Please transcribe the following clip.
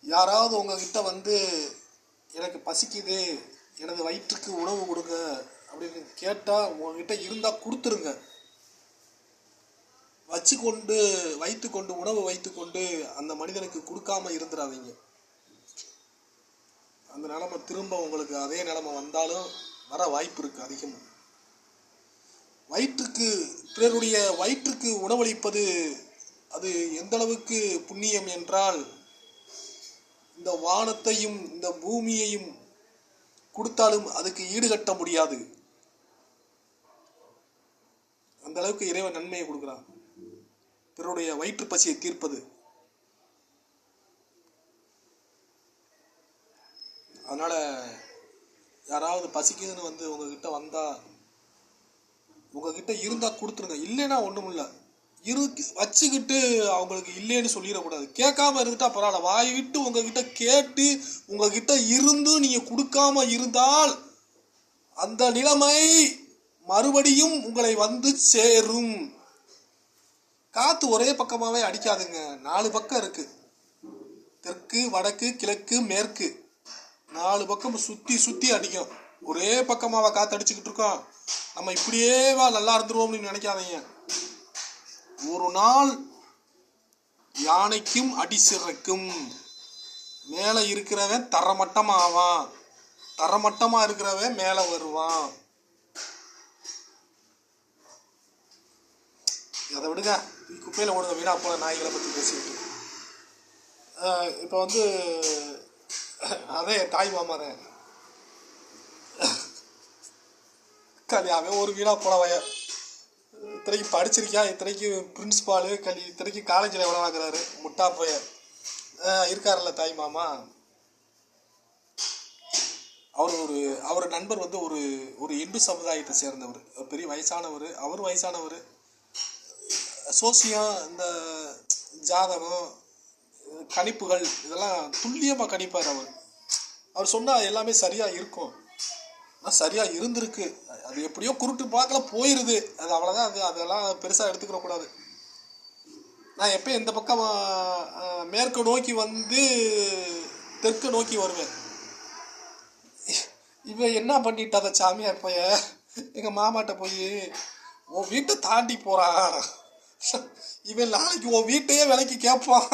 யாராவது உங்ககிட்ட வந்து எனக்கு பசிக்குது, எனது வயிற்றுக்கு உணவு கொடுங்க அப்படின்னு கேட்டால் உங்ககிட்ட இருந்தால் கொடுத்துருங்க. வைத்துக்கொண்டு உணவு வைத்துக்கொண்டு அந்த மனிதனுக்கு கொடுக்காம இருந்துடாதீங்க. அந்த நிலைமை திரும்ப உங்களுக்கு அதே நிலைமை வந்தாலும் வர வாய்ப்பு இருக்கு அதிகம். பிறருடைய வயிற்றுக்கு உணவளிப்பது அது எந்த அளவுக்கு புண்ணியம் என்றால், இந்த வானத்தையும் இந்த பூமியையும் கொடுத்தாலும் அதுக்கு ஈடுகட்ட முடியாது. அந்த அளவுக்கு இறைவன் நன்மையை கொடுக்கிறான் பிறருடைய வயிற்று பசியை தீர்ப்பது. அதனால யாராவது பசிக்குதுன்னு வந்து உங்ககிட்ட வந்தா உங்ககிட்ட இருந்தா கொடுத்துருங்க. இல்லைன்னா ஒண்ணும் இல்லை, வச்சுக்கிட்டு அவங்களுக்கு இல்லைன்னு சொல்லிடக்கூடாது. கேட்காம இருந்துட்டா பரவாயில்ல, வாய் விட்டு உங்ககிட்ட கேட்டு உங்ககிட்ட இருந்து நீங்க கொடுக்காம இருந்தால் அந்த நிலைமை மறுபடியும் உங்களை வந்து சேரும். காத்து ஒரே பக்கமாவே அடிக்காதுங்க, 4 பக்கம் இருக்கு. தெற்கு, வடக்கு, கிழக்கு, மேற்கு, 4 பக்கம் சுத்தி சுத்தி அடிக்கும். ஒரே பக்கமாவா காத்து அடிச்சுக்கிட்டு இருக்கோம். நம்ம இப்படியே நல்லா இருந்துருவோம்னு நினைக்காதீங்க. ஒரு நாள் யானைக்கும் அடி சிறக்கும். மேல இருக்கிறவன் தரமட்டமாவான், தரமட்டமா இருக்கிறவன் மேல வருவான். அதை விடுங்க, குப்பையில ஓடுங்க வீணா போல நாய்களை பற்றி பேசிட்டு. இப்போ வந்து அதே தாய் மாமாரன் அவன் ஒரு வீணா போனவைய இத்தனைக்கு படிச்சிருக்கான், இத்தனைக்கு பிரின்சிபாலு இத்தனைக்கு காலேஜில் எவ்வளோ வாங்குறாரு முட்டா போய இருக்காருல்ல தாய் மாமா. அவர் நண்பர் வந்து ஒரு இந்து சமுதாயத்தை சேர்ந்தவர், பெரிய வயசானவர். அவர் வயசானவர், சோசியம் இந்த ஜாதகம் கணிப்புகள் இதெல்லாம் துல்லியமாக கணிப்பார். அவர் சொன்னால் எல்லாமே சரியாக இருக்கும். ஆனால் சரியாக இருந்திருக்கு. அது எப்படியோ குருட்டு பார்க்கல போயிடுது, அது அவ்வளோதான். அதெல்லாம் பெருசாக எடுத்துக்கிற கூடாது. நான் எப்போ இந்த பக்கம் மேற்கு நோக்கி வந்து தெற்கு நோக்கி வருவேன். இவன் என்ன பண்ணிட்டா அந்த சாமியார் போய எங்கள் மாமாட்ட போய் உன் வீட்டை தாண்டி போகிறான், இவன் நாளைக்கு உன் வீட்டையே விலைக்கு கேட்பான்.